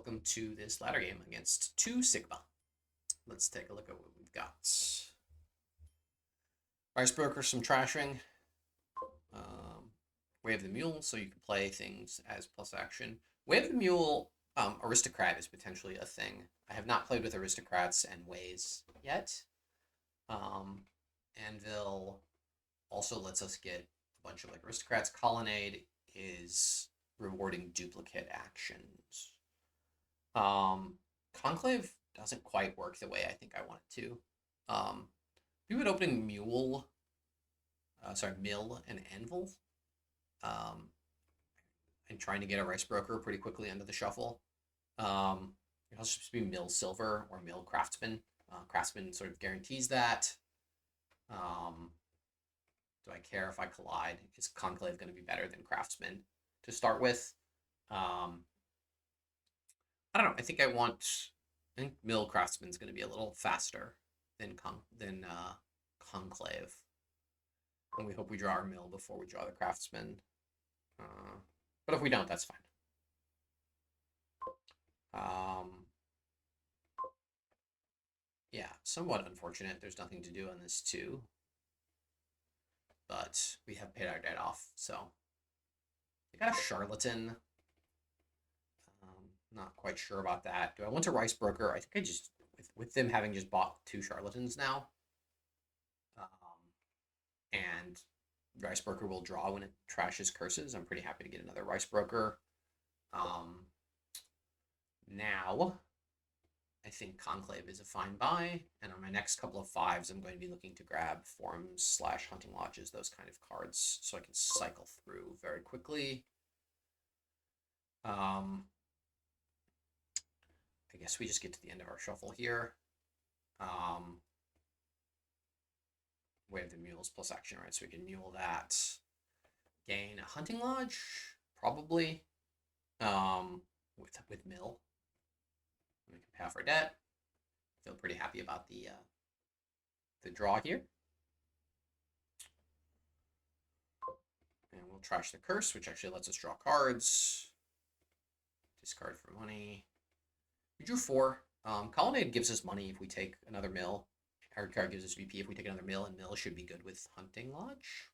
welcome to this ladder game against 2 Sigma. Let's take a look at what we've got. Icebreaker, some trashing. Wave the Mule, so you can play things as plus action. Wave the Mule, Aristocrat is potentially a thing. I have not played with Aristocrats and Ways yet. Anvil also lets us get a bunch of like Aristocrats. Colonnade is rewarding duplicate actions. Conclave doesn't quite work the way I think I want it to. We would opening Mule, Mill and Anvil. And trying to get a Rice Broker pretty quickly into the shuffle. It also supposed to be Mill Silver or Mill Craftsman. Craftsman sort of guarantees that. Do I care if I collide? Is Conclave going to be better than Craftsman to start with? I don't know. I think Mill Craftsman's going to be a little faster than Conclave. And we hope we draw our Mill before we draw the Craftsman. But if we don't, that's fine. Yeah, somewhat unfortunate. There's nothing to do on this too. But we have paid our debt off, so. I got a Charlatan. Not quite sure about that. Do I want a Rice Broker? I think I just, with them having just bought 2 Charlatans now. And Rice Broker will draw when it trashes curses. I'm pretty happy to get another Rice Broker. Now, I think Conclave is a fine buy. And on my next couple of 5s, I'm going to be looking to grab Forums / Hunting Lodges, those kind of cards, so I can cycle through very quickly. I guess we just get to the end of our shuffle here. Wave the Mules plus action, right? So we can Mule that. Gain a Hunting Lodge, probably. With Mill. We can pay off our debt. Feel pretty happy about the draw here. And we'll trash the Curse, which actually lets us draw cards. Discard for money. We drew 4. Colonnade gives us money if we take another Mill. Our card gives us VP if we take another Mill, and Mill should be good with Hunting Lodge.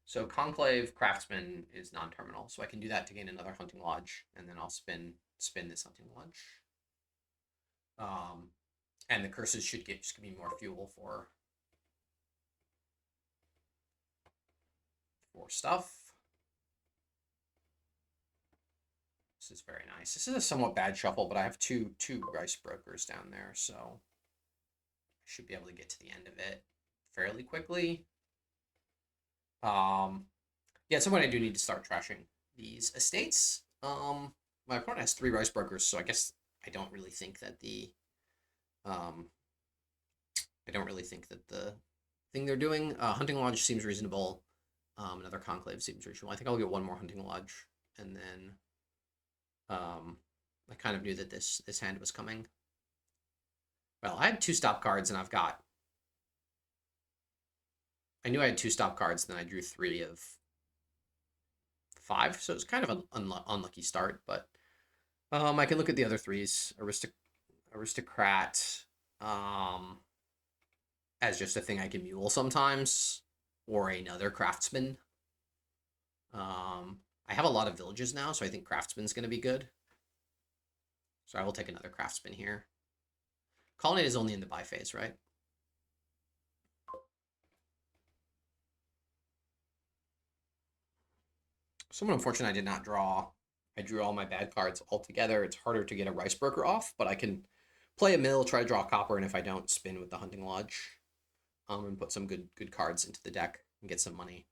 So Conclave Craftsman is non-terminal, so I can do that to gain another Hunting Lodge, and then I'll spin this Hunting Lodge. And the curses should just give me more fuel for stuff. This is very nice. This is a somewhat bad shuffle, but I have two Rice Brokers down there, so I should be able to get to the end of it fairly quickly. Yeah, at some point I do need to start trashing these estates. My opponent has 3 Rice Brokers, so I guess I don't really think that the thing they're doing, Hunting Lodge seems reasonable. Another Conclave seems reasonable. I think I'll get 1 more Hunting Lodge, and then I kind of knew that this hand was coming. Well, I had 2 stop cards, and I knew I had 2 stop cards, then I drew 3 of 5, so it was kind of an unlucky start, but I can look at the other 3s. Aristocrat as just a thing I can Mule sometimes, or another Craftsman. I have a lot of villages now, so I think Craftsman's going to be good. So I will take another Craftsman here. Colonnade is only in the buy phase, right? Somewhat unfortunate I did not draw. I drew all my bad cards altogether. It's harder to get a Rice Broker off, but I can play a Mill, try to draw a Copper, and if I don't, spin with the Hunting Lodge. And put some good cards into the deck and get some money.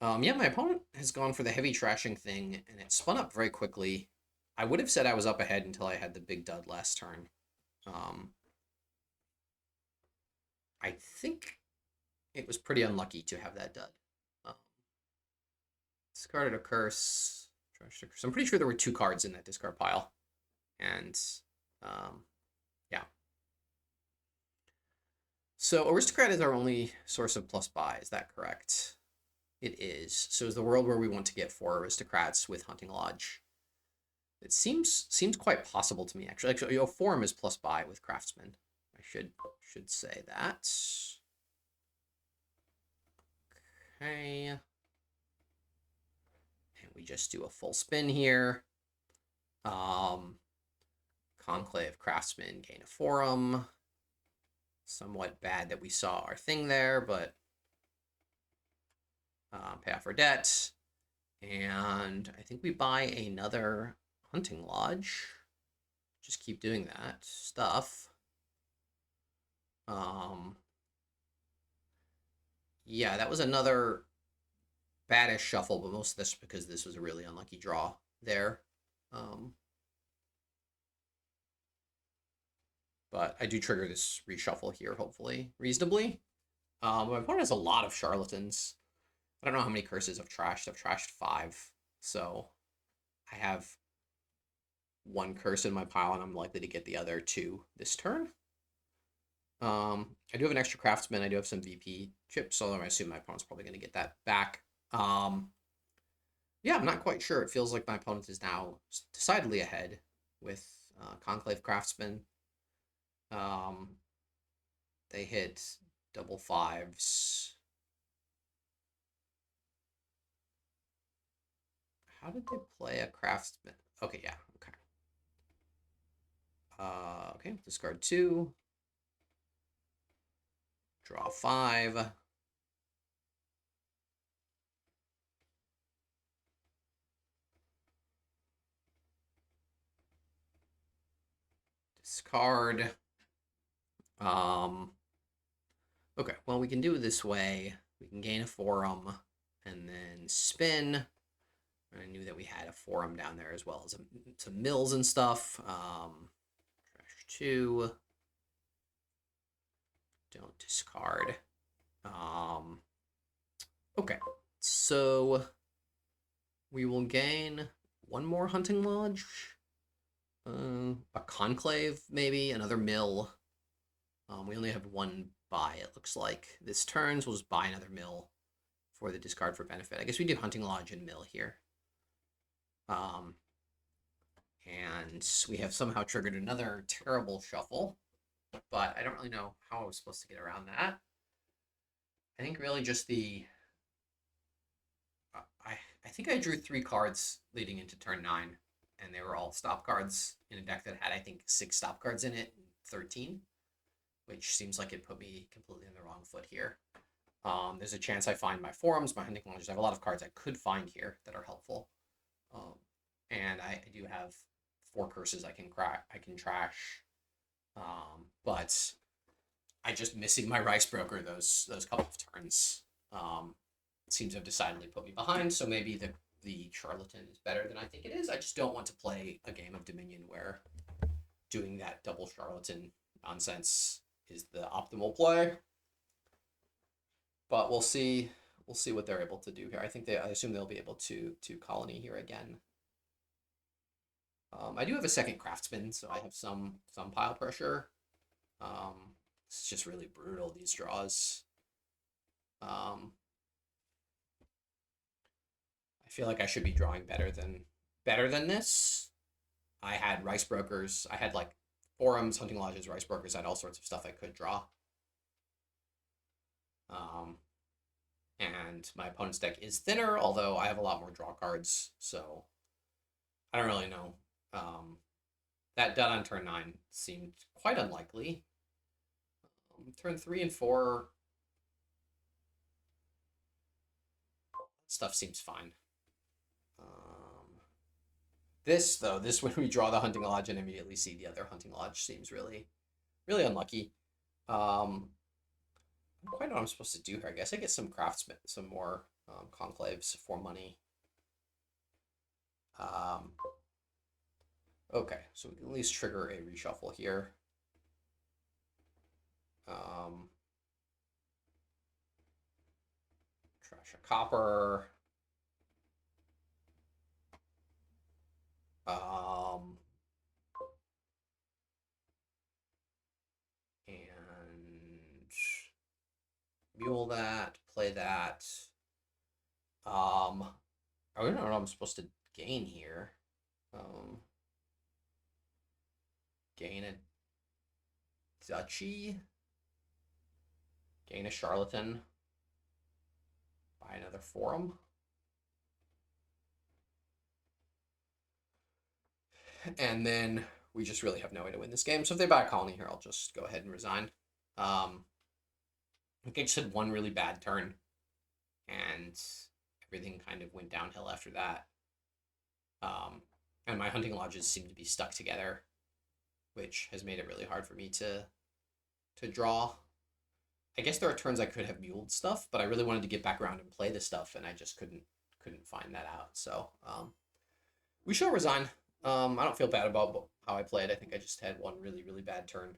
Yeah, my opponent has gone for the heavy trashing thing, and it spun up very quickly. I would have said I was up ahead until I had the big dud last turn. I think it was pretty unlucky to have that dud. Discarded a Curse. Trashed a Curse. I'm pretty sure there were 2 cards in that discard pile. And, yeah. So Aristocrat is our only source of plus buy. Is that correct? It is. So is the world where we want to get 4 Aristocrats with Hunting Lodge. It seems quite possible to me, actually. Actually, Forum is plus buy with Craftsman. I should say that. Okay. And we just do a full spin here. Conclave, Craftsman, gain a Forum. Somewhat bad that we saw our thing there, but pay off our debt. And I think we buy another Hunting Lodge. Just keep doing that stuff. Yeah, that was another baddish shuffle, but most of this because this was a really unlucky draw there. But I do trigger this reshuffle here, hopefully, reasonably. My opponent has a lot of charlatans. I don't know how many curses I've trashed. I've trashed 5. So I have 1 curse in my pile, and I'm likely to get the other 2 this turn. I do have an extra Craftsman. I do have some VP chips, although I assume my opponent's probably going to get that back. Yeah, I'm not quite sure. It feels like my opponent is now decidedly ahead with Conclave Craftsman. They hit double 5s. How did they play a Craftsman? Okay, yeah, okay. Okay, discard 2. Draw 5. Discard. Okay, well, we can do it this way. We can gain a Forum and then spin. I knew that we had a Forum down there as well as some mills and stuff. Trash 2. Don't discard. Okay, so we will gain 1 more Hunting Lodge. A Conclave, maybe. Another mill. We only have 1 buy, it looks like. This turns, we'll just buy another mill for the discard for benefit. I guess we do Hunting Lodge and mill here. And we have somehow triggered another terrible shuffle, but I don't really know how I was supposed to get around that. I think really just the... I think I drew 3 cards leading into turn 9, and they were all stop cards in a deck that had, I think, 6 stop cards in it, 13, which seems like it put me completely on the wrong foot here. There's a chance I find my Forums, my Hunting Lodges. I have a lot of cards I could find here that are helpful. And I do have 4 curses I can trash. But I just missing my Rice Broker those couple of turns seems to have decidedly put me behind. So maybe the Charlatan is better than I think it is. I just don't want to play a game of Dominion where doing that double Charlatan nonsense is the optimal play. But we'll see. We'll see what they're able to do here. I assume they'll be able to colony here again. I do have a second Craftsman, so I have some pile pressure. It's just really brutal, these draws. I feel like I should be drawing better than this. I had Rice Brokers. I had like Forums, Hunting Lodges, Rice Brokers. I had all sorts of stuff I could draw. And my opponent's deck is thinner, although I have a lot more draw cards, so I don't really know. That done on turn 9 seemed quite unlikely. Turn 3 and 4, stuff seems fine. This when we draw the Hunting Lodge and immediately see the other Hunting Lodge seems really, really unlucky. I don't quite know what I'm supposed to do here. I guess I get some Craftsmen, some more Conclaves for money. Okay, so we can at least trigger a reshuffle here. Trash a copper. And Mule that, play that. I don't know what I'm supposed to gain here. Gain a duchy. Gain a charlatan. Buy another forum. And then we just really have no way to win this game. So if they buy a colony here, I'll just go ahead and resign. I think I just had one really bad turn, and everything kind of went downhill after that. And my hunting lodges seem to be stuck together, which has made it really hard for me to draw. I guess there are turns I could have muled stuff, but I really wanted to get back around and play this stuff, and I just couldn't find that out. So we shall resign. I don't feel bad about how I played. I think I just had one really, really bad turn.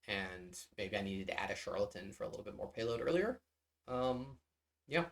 And maybe I needed to add a charlatan for a little bit more payload earlier. Yeah.